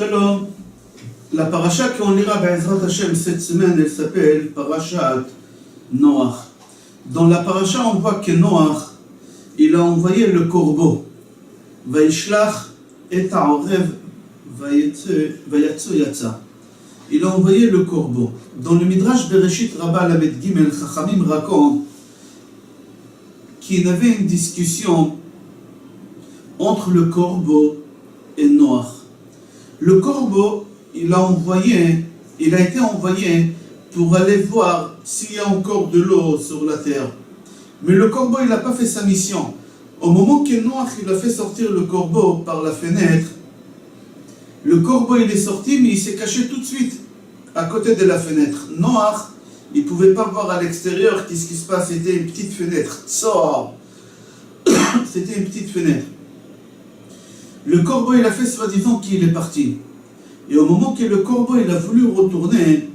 Shalom. La paracha qu'on lira Be'ezrat Hashem cette semaine, elle s'appelle Parashat Noach. Dans la paracha, on voit que Noach, il a envoyé le corbeau. Vaishlach et ha'orev vayatsu yatsa. Il a envoyé le corbeau. Dans le Midrash Bereshit Rabbah Lamed Gimel, Chachamim raconte qu'il y avait une discussion entre le corbeau et Noach. Le corbeau, il a été envoyé pour aller voir s'il y a encore de l'eau sur la terre. Mais le corbeau, il n'a pas fait sa mission. Au moment que Noach, il a fait sortir le corbeau par la fenêtre, le corbeau, il est sorti, mais il s'est caché tout de suite à côté de la fenêtre. Noach, il ne pouvait pas voir à l'extérieur qu'est-ce qui se passe. C'était une petite fenêtre. Sors. C'était une petite fenêtre. Le corbeau, il a fait soi-disant qu'il est parti. Et au moment que le corbeau, il a voulu retourner,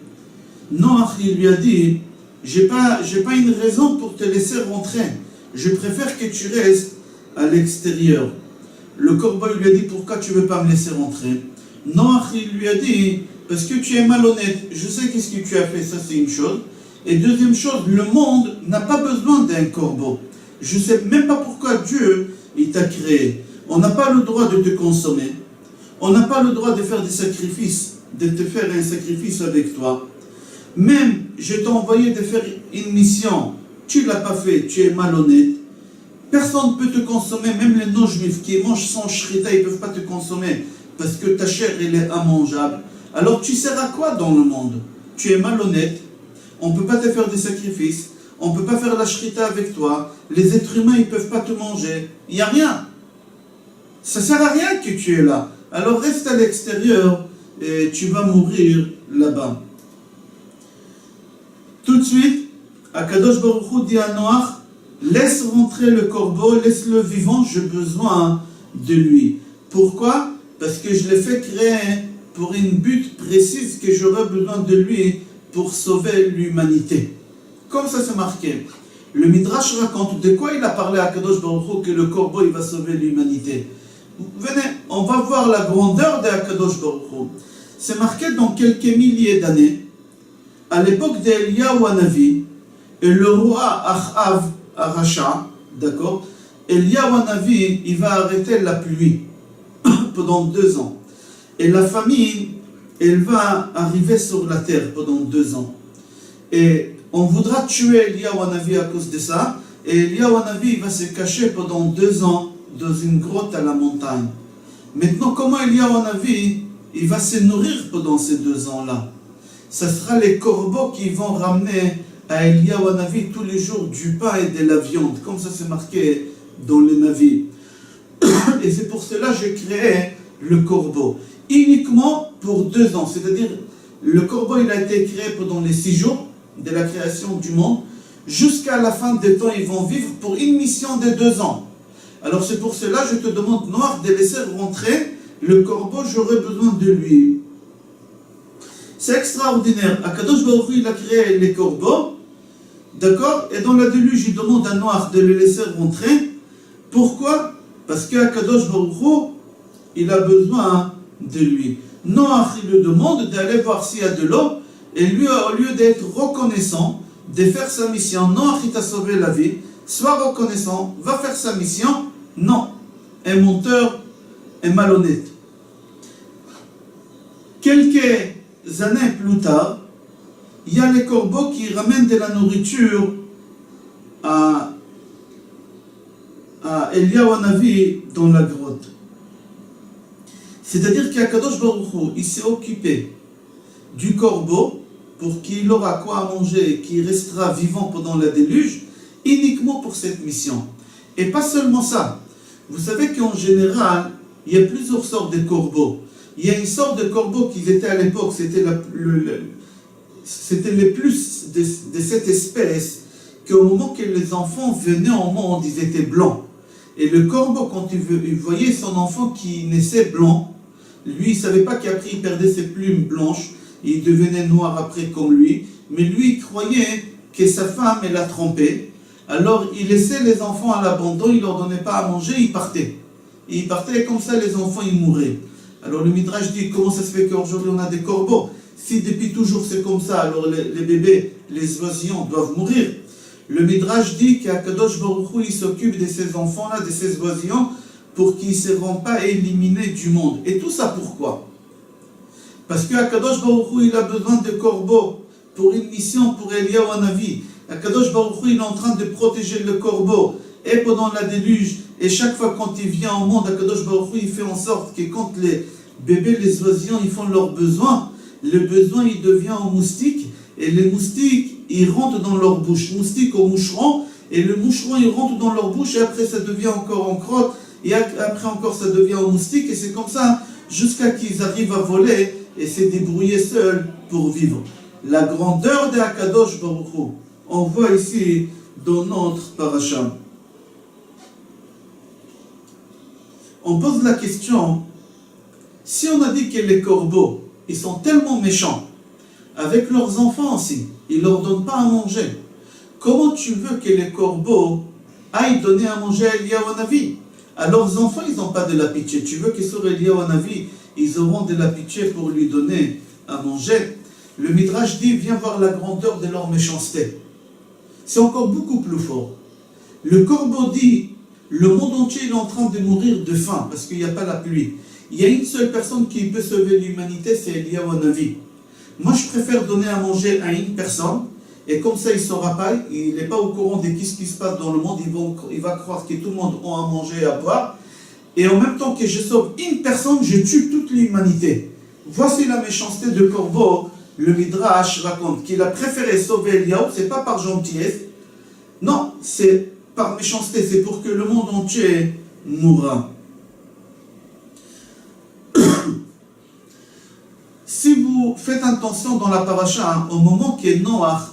Noach, il lui a dit, j'ai pas une raison pour te laisser rentrer. Je préfère que tu restes à l'extérieur. Le corbeau, il lui a dit, pourquoi tu ne veux pas me laisser rentrer? Noach, il lui a dit, parce que tu es malhonnête. Je sais qu'est-ce que tu as fait, ça c'est une chose. Et deuxième chose, le monde n'a pas besoin d'un corbeau. Je ne sais même pas pourquoi Dieu, il t'a créé. On n'a pas le droit de te consommer. On n'a pas le droit de faire des sacrifices, de te faire un sacrifice avec toi. Même, je t'ai envoyé de faire une mission. Tu ne l'as pas fait, tu es malhonnête. Personne ne peut te consommer, même les non-juifs qui mangent sans shrita, ils ne peuvent pas te consommer parce que ta chair, elle est immangeable. Alors tu sers à quoi dans le monde? Tu es malhonnête, on ne peut pas te faire des sacrifices, on ne peut pas faire la shrita avec toi, les êtres humains, ils ne peuvent pas te manger, il n'y a rien. Ça ne sert à rien que tu es là. Alors reste à l'extérieur et tu vas mourir là-bas. Tout de suite, Akadosh Baruch Hu dit à Noach, laisse rentrer le corbeau, laisse-le vivant, j'ai besoin de lui. Pourquoi? Parce que je l'ai fait créer pour une but précise que j'aurai besoin de lui pour sauver l'humanité. Comme ça c'est marqué. Le Midrash raconte de quoi il a parlé à Akadosh Baruch Hu que le corbeau il va sauver l'humanité. Venez, on va voir la grandeur de Akadosh Baruch Hu. C'est marqué dans quelques milliers d'années, à l'époque d'Eliyahu Hanavi, et le roi Achav Aracha, d'accord, Eliyahu Hanavi, il va arrêter la pluie pendant 2 ans. Et la famine, elle va arriver sur la terre pendant 2 ans. Et on voudra tuer Eliyahu Hanavi à cause de ça, et Eliyahu Hanavi va se cacher pendant 2 ans dans une grotte à la montagne. Maintenant, comment Eliyahu Hanavi, il va se nourrir pendant ces 2 ans-là? Ce sera les corbeaux qui vont ramener à Eliyahu Hanavi tous les jours du pain et de la viande, comme ça c'est marqué dans les Navi. Et c'est pour cela que j'ai créé le corbeau, uniquement pour 2 ans. C'est-à-dire, le corbeau il a été créé pendant les 6 jours de la création du monde, jusqu'à la fin des temps, ils vont vivre pour une mission de 2 ans. Alors c'est pour cela que je te demande, Noach, de laisser rentrer le corbeau, j'aurai besoin de lui. C'est extraordinaire. Akadosh Baruch Hu, il a créé les corbeaux, d'accord? Et dans la déluge, il demande à Noach de le laisser rentrer. Pourquoi? Parce qu'Akadosh Baruch Hu, il a besoin de lui. Noach, il lui demande d'aller voir s'il y a de l'eau, et lui, au lieu d'être reconnaissant, de faire sa mission, Noach, il t'a sauvé la vie, sois reconnaissant, va faire sa mission. Non, un menteur est malhonnête. Quelques années plus tard, il y a les corbeaux qui ramènent de la nourriture à Eliyahu Hanavi dans la grotte. C'est-à-dire qu'Akadosh Baruch Hu, il s'est occupé du corbeau pour qu'il aura quoi à manger et qu'il restera vivant pendant la déluge, uniquement pour cette mission. Et pas seulement ça. Vous savez qu'en général, il y a plusieurs sortes de corbeaux. Il y a une sorte de corbeau qui était à l'époque, c'était le plus de cette espèce, qu'au moment que les enfants venaient au monde, ils étaient blancs. Et le corbeau, quand il voyait son enfant qui naissait blanc, lui, il ne savait pas qu'après il perdait ses plumes blanches, il devenait noir après comme lui, mais lui, il croyait que sa femme, elle l'a trompé. Alors, il laissait les enfants à l'abandon, il ne leur donnait pas à manger, il partait. Et il partait, et comme ça, les enfants, ils mouraient. Alors le Midrash dit, comment ça se fait qu'aujourd'hui on a des corbeaux? Si depuis toujours c'est comme ça, alors les bébés, les oisillons doivent mourir. Le Midrash dit qu'Akadosh Baruch Hu, il s'occupe de ces enfants-là, de ces oisillons, pour qu'ils ne seront pas éliminés du monde. Et tout ça pourquoi? Parce qu'Akadosh Baruch Hu, il a besoin de corbeaux pour une mission pour Eliyahu Hanavi. Akadosh Baruch Hu, il est en train de protéger le corbeau. Et pendant la déluge, et chaque fois quand il vient au monde, Akadosh Baruch Hu, il fait en sorte que quand les bébés, les oisillons, ils font leurs besoins, le besoin, il devient en moustique, et les moustiques, ils rentrent dans leur bouche. Moustique au moucheron, et le moucheron, il rentre dans leur bouche, et après ça devient encore en crotte, et après encore ça devient en moustique, et c'est comme ça, jusqu'à qu'ils arrivent à voler, et se débrouiller seuls pour vivre. La grandeur de Akadosh Baruch Hu, on voit ici dans notre parasha. On pose la question, si on a dit que les corbeaux, ils sont tellement méchants, avec leurs enfants aussi, ils ne leur donnent pas à manger, comment tu veux que les corbeaux aillent donner à manger à Eliyahu Hanavi? À leurs enfants, ils n'ont pas de la pitié. Tu veux que sur Eliyahu Hanavi, ils auront de la pitié pour lui donner à manger? Le Midrash dit, viens voir la grandeur de leur méchanceté. C'est encore beaucoup plus fort. Le corbeau dit, le monde entier est en train de mourir de faim parce qu'il n'y a pas la pluie. Il y a une seule personne qui peut sauver l'humanité, c'est Eliyahu Hanavi. Moi, je préfère donner à manger à une personne, et comme ça, il ne saura pas, il n'est pas au courant de ce qui se passe dans le monde, il va croire que tout le monde a à manger et à boire, et en même temps que je sauve une personne, je tue toute l'humanité. Voici la méchanceté de corbeau. Le Midrash raconte qu'il a préféré sauver Eliyahu, ce n'est pas par gentillesse, non, c'est par méchanceté, c'est pour que le monde entier mourra. Si vous faites attention dans la paracha, au moment que Noach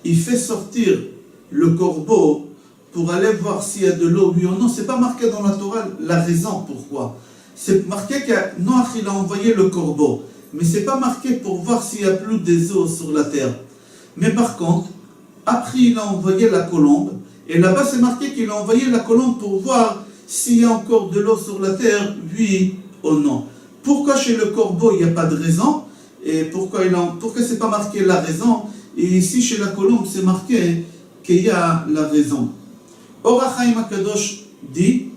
il fait sortir le corbeau pour aller voir s'il y a de l'eau, oui ou non, c'est pas marqué dans la Torah la raison pourquoi. C'est marqué que Noach il a envoyé le corbeau, mais c'est pas marqué pour voir s'il y a plus des eaux sur la terre. Mais par contre, après il a envoyé la colombe, et là-bas c'est marqué qu'il a envoyé la colombe pour voir s'il y a encore de l'eau sur la terre, oui ou non. Pourquoi chez le corbeau il n'y a pas de raison? Et pourquoi c'est pas marqué la raison? Et ici chez la colombe c'est marqué qu'il y a la raison. Or Hachaim Akadosh dit,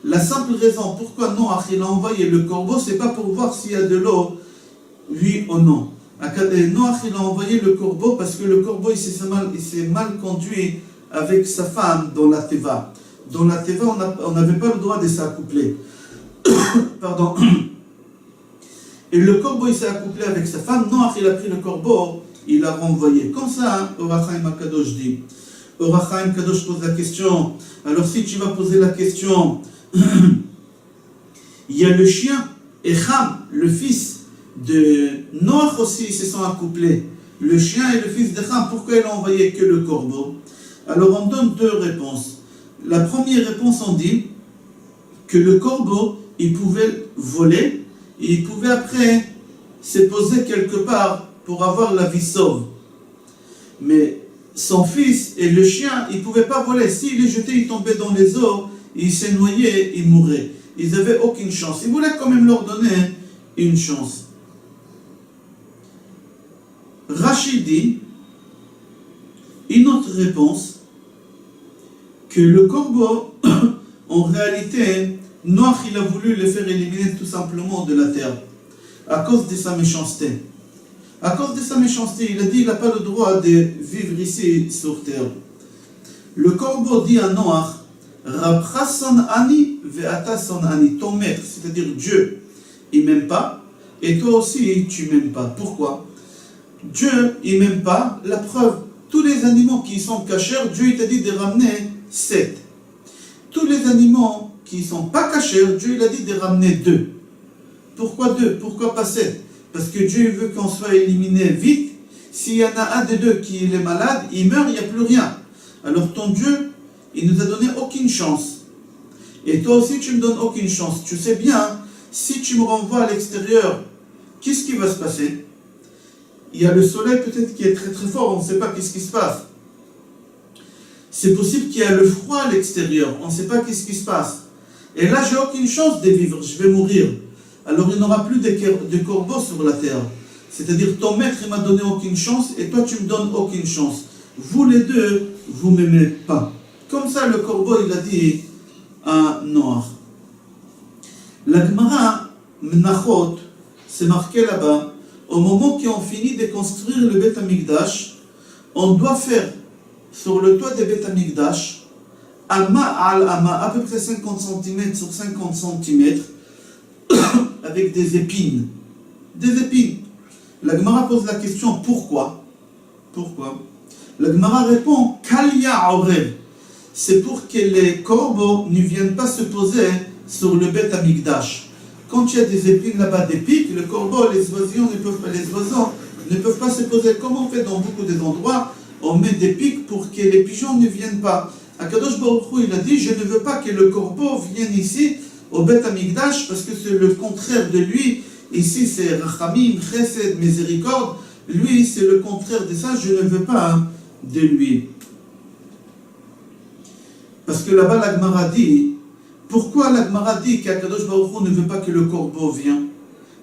la simple raison pourquoi Noach il a envoyé le corbeau, c'est pas pour voir s'il y a de l'eau, oui ou non. Noach il a envoyé le corbeau parce que le corbeau il s'est mal conduit avec sa femme dans la Teva. Dans la Teva on n'avait pas le droit de s'accoupler. Pardon. Et le corbeau il s'est accouplé avec sa femme. Noach il a pris le corbeau, il l'a renvoyé. Comme ça, Or Hachaim Akadosh dit. Or Hachaim Kadosh pose la question. Alors si tu vas poser la question, il y a le chien et Ham, le fils de Noach aussi, ils se sont accouplés. Le chien et le fils de Ham, pourquoi il a envoyé que le corbeau? Alors on donne deux réponses. La première réponse, on dit que le corbeau, il pouvait voler, et il pouvait après se poser quelque part pour avoir la vie sauve. Mais son fils et le chien, ils ne pouvaient pas voler. S'il est jeté, il tombait dans les eaux, il s'est noyé, il mourrait. Ils n'avaient aucune chance. Il voulait quand même leur donner une chance. Rachid dit, une autre réponse, que le corbeau, en réalité, Noach il a voulu le faire éliminer tout simplement de la terre, à cause de sa méchanceté. À cause de sa méchanceté, il a dit qu'il n'a pas le droit de vivre ici sur terre. Le corbeau dit à Noach, Rabcha son ani ve'ata son ani, ton maître, c'est-à-dire Dieu, il ne m'aime pas, et toi aussi tu ne m'aimes pas. Pourquoi? Dieu, il ne m'aime pas, la preuve, tous les animaux qui sont cachers, Dieu il t'a dit de ramener 7. Tous les animaux qui ne sont pas cachers, Dieu il a dit de ramener 2. Pourquoi 2? Pourquoi pas 7? Parce que Dieu veut qu'on soit éliminé vite. S'il y en a un des deux qui est malade, il meurt, il n'y a plus rien. Alors ton Dieu, il ne nous a donné aucune chance. Et toi aussi, tu ne me donnes aucune chance. Tu sais bien, si tu me renvoies à l'extérieur, qu'est-ce qui va se passer? Il y a le soleil peut-être qui est très très fort, on ne sait pas qu'est-ce qui se passe. C'est possible qu'il y a le froid à l'extérieur, on ne sait pas qu'est-ce qui se passe. Et là, j'ai aucune chance de vivre, je vais mourir. alors il n'y aura plus de corbeaux sur la terre. C'est-à-dire, ton maître ne m'a donné aucune chance et toi tu me donnes aucune chance. Vous les deux, vous ne m'aimez pas. Comme ça, le corbeau, il a dit à Noach. La Gemara, Menachot, c'est marqué là-bas, au moment qu'on finit de construire le Beth Amikdash, on doit faire sur le toit de Beth Amikdash, Ama al Ama, à peu près 50 cm sur 50 cm, avec des épines. Des épines. La Gemara pose la question, pourquoi? Pourquoi? La Gemara répond, Kalia Oreb. C'est pour que les corbeaux ne viennent pas se poser sur le Beth Amikdash. Quand il y a des épines là-bas, des pics, le corbeau, les oiseaux ne peuvent pas se poser. Comme on fait dans beaucoup d'endroits, on met des pics pour que les pigeons ne viennent pas. Akadosh Baruch Hu, il a dit, je ne veux pas que le corbeau vienne ici, au Beth Amikdash, parce que c'est le contraire de lui. Ici, c'est Rachamim, Chesed, miséricorde. Lui, c'est le contraire de ça, je ne veux pas de lui. Parce que là-bas, la Gemara dit, pourquoi la Gemara dit qu'Akadosh Baruch Hu ne veut pas que le corbeau vienne?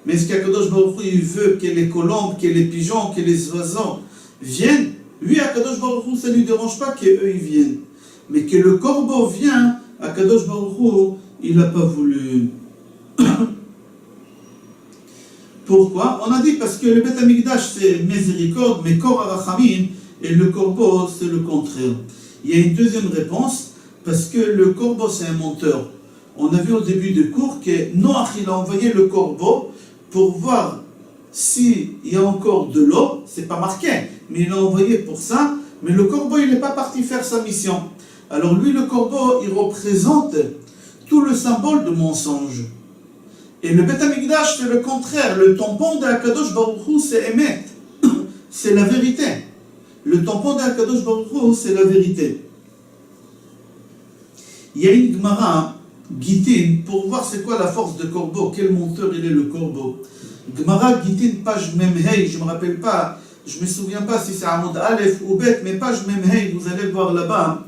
Mais est-ce qu'Akadosh Baruch Hu, il veut que les colombes, que les pigeons, que les oiseaux viennent? Lui, Akadosh Baruch Hu, ça ne lui dérange pas qu'eux, ils viennent. Mais que le corbeau vienne, Akadosh Baruch Hu, il n'a pas voulu. Pourquoi? On a dit parce que le Beth Amikdash, c'est miséricorde, mais Kor Arachamim, et le corbeau, c'est le contraire. Il y a une deuxième réponse, parce que le corbeau, c'est un menteur. On a vu au début du cours que Noach, il a envoyé le corbeau pour voir s'il y a encore de l'eau. C'est pas marqué, mais il l'a envoyé pour ça. Mais le corbeau, il n'est pas parti faire sa mission. Alors lui, le corbeau, il représente tout le symbole de mensonge. Et le Beth Amikdash, c'est le contraire. Le tampon de Akadosh Baruch Hu, c'est Emet. C'est la vérité. Le tampon de Akadosh Baruch Hu, c'est la vérité. Il y a une Gemara, Gitin, pour voir c'est quoi la force de corbeau, quel menteur il est le corbeau. Gemara, Gitin, page Memhei, je ne me rappelle pas, je ne me souviens pas si c'est Amoud Aleph ou Bet, mais page Memhei, vous allez voir là-bas.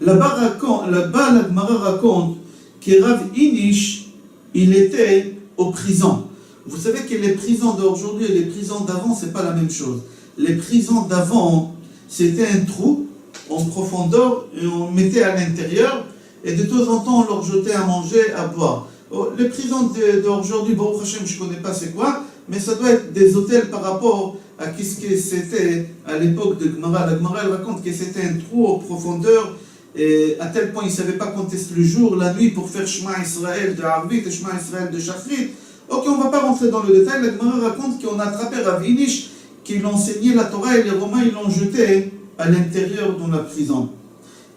Là-bas, la Gemara raconte que Rav Inish, il était aux prisons. Vous savez que les prisons d'aujourd'hui et les prisons d'avant, ce n'est pas la même chose. Les prisons d'avant, c'était un trou en profondeur et on mettait à l'intérieur et de temps en temps on leur jetait à manger, à boire. Les prisons d'aujourd'hui, Baruch Hashem, je ne connais pas c'est quoi, mais ça doit être des hôtels par rapport à ce que c'était à l'époque de Gemara. La Gemara, elle raconte que c'était un trou en profondeur et à tel point ils ne savaient pas quand est-ce le jour, la nuit pour faire Shema Israël de Arvit et Shema Israël de Shachrit. Ok, on ne va pas rentrer dans le détail. La Gemara raconte qu'on a attrapé Rav Inish, qu'il enseignait la Torah et les Romains ils l'ont jeté à l'intérieur de la prison.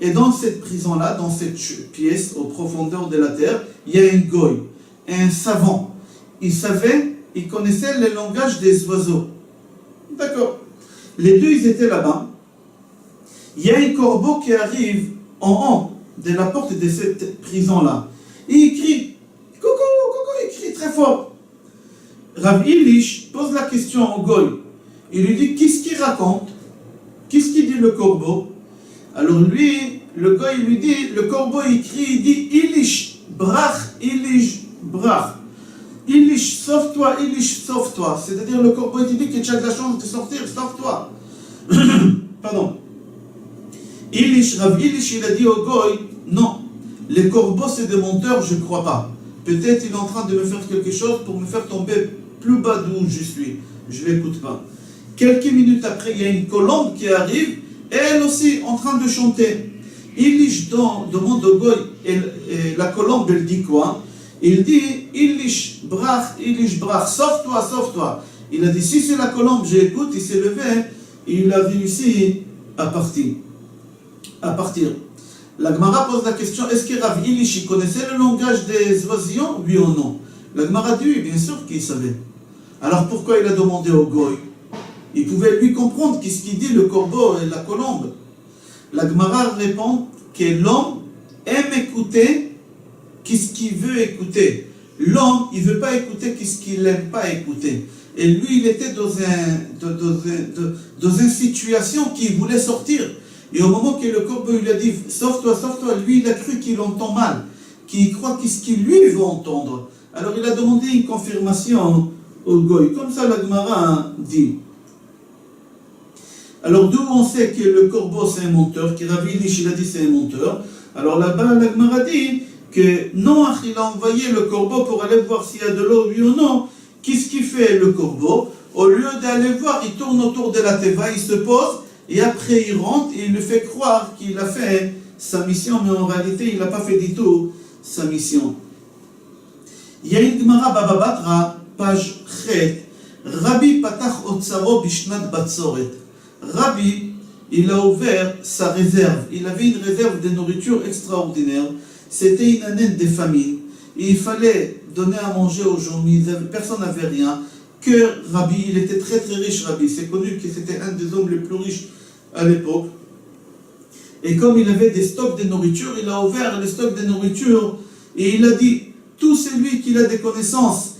Et dans cette prison-là, dans cette pièce aux profondeurs de la terre, il y a un goy, un savant. Il savait, il connaissait le langage des oiseaux. D'accord. Les deux, ils étaient là-bas. Il y a un corbeau qui arrive en haut de la porte de cette prison-là. Et il crie, coucou, coucou, il crie très fort. Rav Ilish pose la question au goy. Il lui dit, qu'est-ce qu'il raconte? Qu'est-ce qu'il dit le corbeau? Alors lui, le gars, il lui dit, le corbeau, il crie, il dit, Ilish, brach, Ilish, sauve-toi, Ilish, sauve-toi. C'est-à-dire, le corbeau, il dit que tu as de la chance de sortir, sauve-toi. Pardon. Ilish, Rav Ilish, il a dit au goy, non, les corbeaux, c'est des menteurs, je ne crois pas. Peut-être il est en train de me faire quelque chose pour me faire tomber plus bas d'où je suis. Je ne l'écoute pas. Quelques minutes après, il y a une colombe qui arrive, et elle aussi en train de chanter. Ilish demande au goy, et la colombe, elle dit quoi? Il dit, Ilish brach, sauve-toi, sauve-toi. Il a dit, si c'est la colombe, j'écoute, il s'est levé, et il a réussi à partir. La Gemara pose la question, est-ce que Rav Ilish, il connaissait le langage des oisillons, oui ou non? La Gemara dit, oui, bien sûr qu'il savait. Alors pourquoi il a demandé au goy? Il pouvait lui comprendre qu'est-ce qu'il dit le corbeau et la colombe. La Gemara répond que l'homme aime écouter qu'est-ce qu'il veut écouter. L'homme, il ne veut pas écouter qu'est-ce qu'il n'aime pas écouter. Et lui, il était dans une situation qu'il voulait sortir. Et au moment que le corbeau lui a dit « Sauve-toi, sauve-toi », lui, il a cru qu'il entend mal, qu'il croit qu'est-ce qu'il lui veut entendre. Alors il a demandé une confirmation au Goy. Comme ça la Gemara dit. Alors d'où on sait que le corbeau c'est un menteur, que Rabbi Elish il a dit c'est un menteur. Alors là-bas la Gemara dit que Noach il a envoyé le corbeau pour aller voir s'il y a de l'eau oui ou non. Qu'est-ce qu'il fait le corbeau? Au lieu d'aller voir, il tourne autour de la teva, il se pose et après il rentre et il lui fait croire qu'il a fait sa mission, mais en réalité il n'a pas fait du tout sa mission. Il y a une Gemara Baba Batra, page Chet, Rabbi Patach Otsaro Bishnat Batzoret. Rabbi, il a ouvert sa réserve. Il avait une réserve de nourriture extraordinaire. C'était une année de famine. Et il fallait donner à manger aux gens. Personne n'avait rien. Que Rabbi, il était très très riche, Rabbi. C'est connu que c'était un des hommes les plus riches à l'époque. Et comme il avait des stocks de nourriture, il a ouvert les stocks de nourriture et il a dit, tout celui qui a des connaissances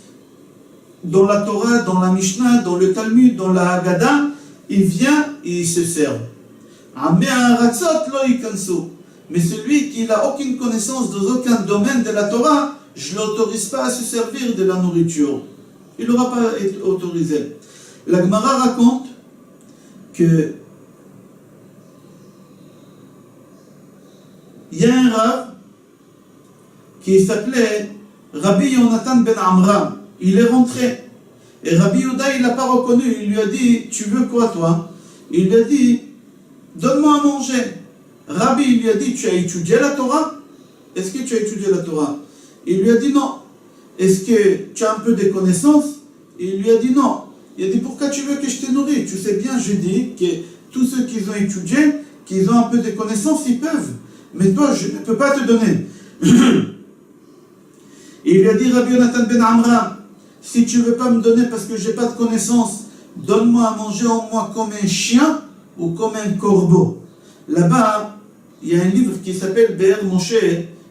dans la Torah, dans la Mishnah, dans le Talmud, dans la Haggadah, il vient et il se sert. Mais celui qui n'a aucune connaissance dans aucun domaine de la Torah, je ne l'autorise pas à se servir de la nourriture. Il n'aura pas été autorisé. La Gemara raconte que il y a un Rav qui s'appelait Rabbi Yonatan ben Amram. Il est rentré. Et Rabbi Yehuda, il ne l'a pas reconnu. Il lui a dit, tu veux quoi toi? Il lui a dit, donne-moi à manger. Rabbi, il lui a dit, tu as étudié la Torah? Est-ce que tu as étudié la Torah? Il lui a dit non. Est-ce que tu as un peu de connaissances? Il lui a dit non. Il a dit, pourquoi tu veux que je te nourris? Tu sais bien, je dis que tous ceux qui ont étudié, qui ont un peu de connaissances, ils peuvent. Mais toi, je ne peux pas te donner. Il lui a dit, Rabbi Yonatan ben Amram, si tu ne veux pas me donner parce que je n'ai pas de connaissances, donne-moi à manger au moins comme un chien ou comme un corbeau. Là-bas, il y a un livre qui s'appelle Be'er Moshe.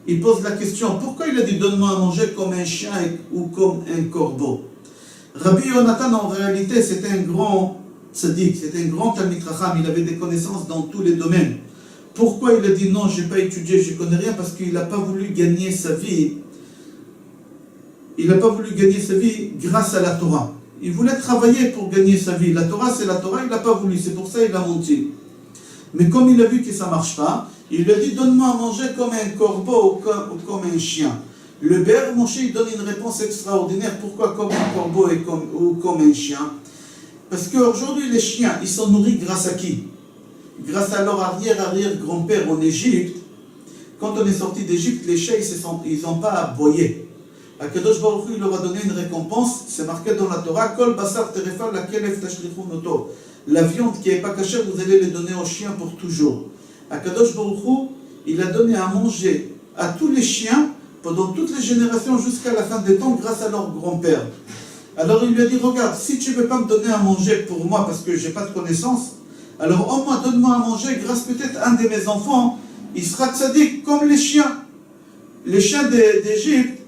Il pose la question, pourquoi il a dit donne-moi à manger comme un chien ou comme un corbeau? Rabbi Yonatan, en réalité, c'était un grand tzaddik, c'était un grand Talmid Chacham, il avait des connaissances dans tous les domaines. Pourquoi il a dit non, je n'ai pas étudié, je ne connais rien? Parce qu'il n'a pas voulu gagner sa vie. Il n'a pas voulu gagner sa vie grâce à la Torah. Il voulait travailler pour gagner sa vie. La Torah, c'est la Torah, il n'a pas voulu. C'est pour ça qu'il a menti. Mais comme il a vu que ça ne marche pas, il lui a dit, donne-moi à manger comme un corbeau ou comme un chien. Le Be'er Moshe, il donne une réponse extraordinaire. Pourquoi comme un corbeau ou comme un chien? Parce qu'aujourd'hui, les chiens, ils sont nourris grâce à qui? Grâce à leur arrière-arrière-grand-père en Égypte. Quand on est sorti d'Égypte, les chiens, ils n'ont pas aboyé. Akadosh Baruch Hu, il leur a donné une récompense, c'est marqué dans la Torah, Kol basar terefa lakelef tashlichun oto. La viande qui n'est pas cachée, vous allez les donner aux chiens pour toujours. Akadosh Baruch Hu, il a donné à manger à tous les chiens pendant toutes les générations jusqu'à la fin des temps grâce à leur grand-père. Alors il lui a dit, regarde, si tu ne veux pas me donner à manger pour moi parce que je n'ai pas de connaissance, alors au moins donne-moi à manger grâce peut-être à un de mes enfants, il sera tzaddik comme les chiens. Les chiens d'Égypte,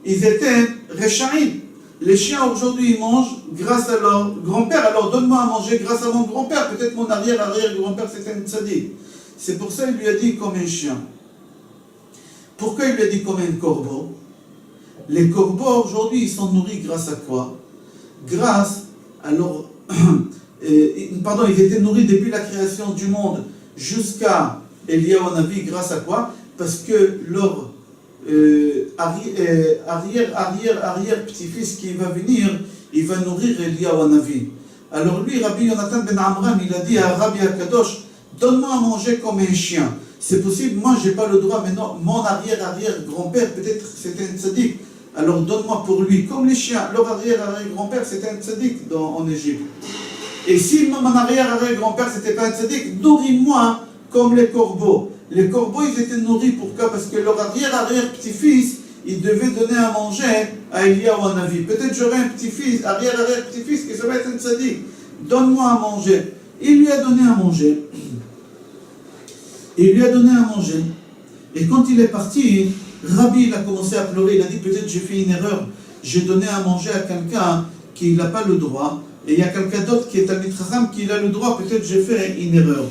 ils étaient rechaïm. Les chiens aujourd'hui ils mangent grâce à leur grand-père. Alors donne-moi à manger grâce à mon grand-père. Peut-être mon arrière-arrière-grand-père c'était un tzaddik. C'est pour ça qu'il lui a dit comme un chien. Pourquoi il lui a dit comme un corbeau? Les corbeaux aujourd'hui ils sont nourris grâce à quoi? Grâce à leur... ils étaient nourris depuis la création du monde jusqu'à Eliyahu Hanavi grâce à quoi? Parce que leur arrière petit-fils qui va venir, il va nourrir Eliyahu Hanavi. Alors lui, Rabbi Yonatan ben Amram, il a dit à Rabbi Akadosh, donne-moi à manger comme un chien. C'est possible, moi j'ai pas le droit, mais non, mon arrière-arrière-grand-père, peut-être c'était un tzaddik. Alors donne-moi pour lui, comme les chiens, leur arrière-arrière-grand-père c'était un tzaddik en Égypte. Et si mon arrière-arrière-grand-père c'était pas un tzaddik, nourris-moi comme les corbeaux. Les corbeaux, ils étaient nourris, pourquoi? Parce que leur arrière-arrière-petit-fils, ils devaient donner à manger à Eliyahu Hanavi. Peut-être j'aurai un petit-fils, arrière-arrière-petit-fils, qui ça va être un tzaddik. Donne-moi à manger. Il lui a donné à manger. Il lui a donné à manger. Et quand il est parti, Rabbi, il a commencé à pleurer. Il a dit, peut-être j'ai fait une erreur. J'ai donné à manger à quelqu'un qui n'a pas le droit. Et il y a quelqu'un d'autre qui est Talmid Chacham qui a le droit. Peut-être j'ai fait une erreur.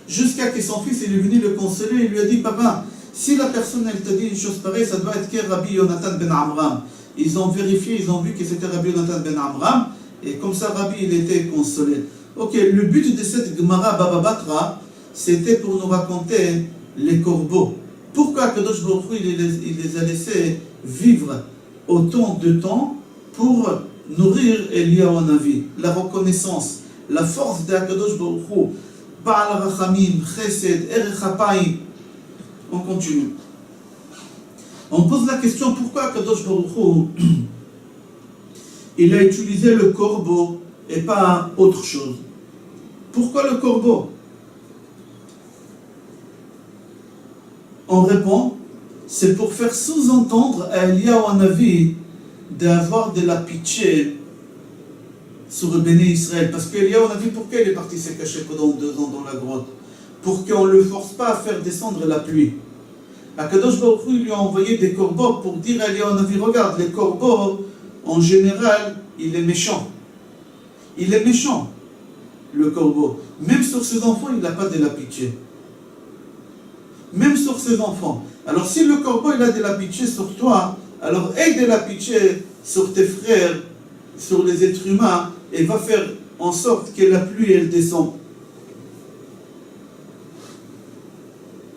Jusqu'à que son fils il est venu le consoler, il lui a dit, papa, si la personne elle te dit une chose pareille, ça doit être que Rabbi Yonatan ben Amram. ils ont vérifié, ils ont vu que c'était Rabbi Yonatan ben Amram, et comme ça Rabbi il était consolé. Ok, le but de cette Gemara Baba Batra, c'était pour nous raconter les corbeaux. Pourquoi Kadosh Baruch Hu, il les a laissés vivre autant de temps pour nourrir Eliyahu Hanavi? La reconnaissance, la force de Kadosh Baruch Hu, Ba'al Rachamim, Chesed, Erech Hapayim. On continue. On pose la question, pourquoi Kadosh Baruch Hu, il a utilisé le corbeau et pas autre chose? Pourquoi le corbeau? On répond, c'est pour faire sous-entendre à Eliyahu Hanavi d'avoir de la pitié sur le Béné Israël. Parce qu'Eliyahu Hanavi, pourquoi il est parti se cacher pendant 2 ans dans la grotte? Pour qu'on ne le force pas à faire descendre la pluie. Akadosh Baruch Hu lui a envoyé des corbeaux pour dire à Eliyahu Hanavi, regarde, les corbeaux, en général, il est méchant. Il est méchant, le corbeau. Même sur ses enfants, il n'a pas de la pitié. Même sur ses enfants. Alors si le corbeau il a de la pitié sur toi, alors aie de la pitié sur tes frères, sur les êtres humains, et va faire en sorte que la pluie elle descend.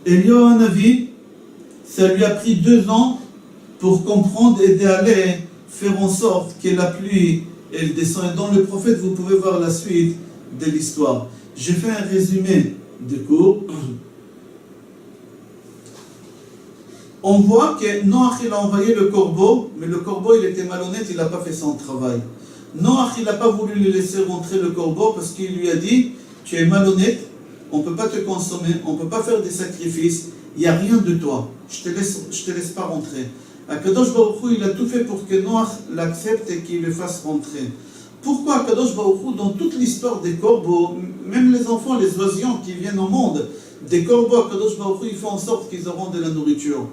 Eliyahu Hanavi, ça lui a pris 2 ans pour comprendre et d'aller faire en sorte que la pluie elle descend. Et dans le prophète, vous pouvez voir la suite de l'histoire. J'ai fait un résumé du cours. On voit que Noach il a envoyé le corbeau, mais le corbeau il était malhonnête, il n'a pas fait son travail. Noach il n'a pas voulu lui laisser rentrer le corbeau parce qu'il lui a dit, tu es malhonnête, on ne peut pas te consommer, on ne peut pas faire des sacrifices, il n'y a rien de toi, je te laisse pas rentrer. Akadosh Baruch Hu il a tout fait pour que Noach l'accepte et qu'il le fasse rentrer. Pourquoi Akadosh Baruch Hu, dans toute l'histoire des corbeaux, même les enfants, les oisillons qui viennent au monde, des corbeaux, Akadosh Baruch Hu, il fait en sorte qu'ils auront de la nourriture.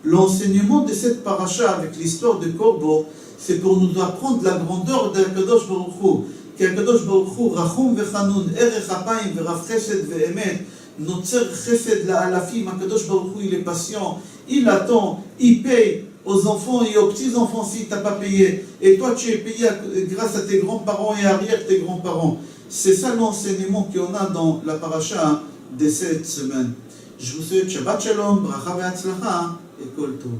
L'enseignement de cette paracha avec l'histoire des corbeaux, c'est pour nous apprendre la grandeur d'Akadosh Baruch Hu. Qu'Akadosh Baruch Hu, Rachum vechanun, Erech Hapayim, Verav Chesed ve'emet, Notzer Chesed la'alafim, Akadosh Baruch Hu, il est patient, il attend, il paye aux enfants et aux petits-enfants si tu n'as pas payé. Et toi, tu es payé grâce à tes grands-parents et arrière tes grands-parents. C'est ça l'enseignement qu'on a dans la paracha de cette semaine. Je vous souhaite Shabbat Shalom, Bracha ve'atzlacha et Kol Tov.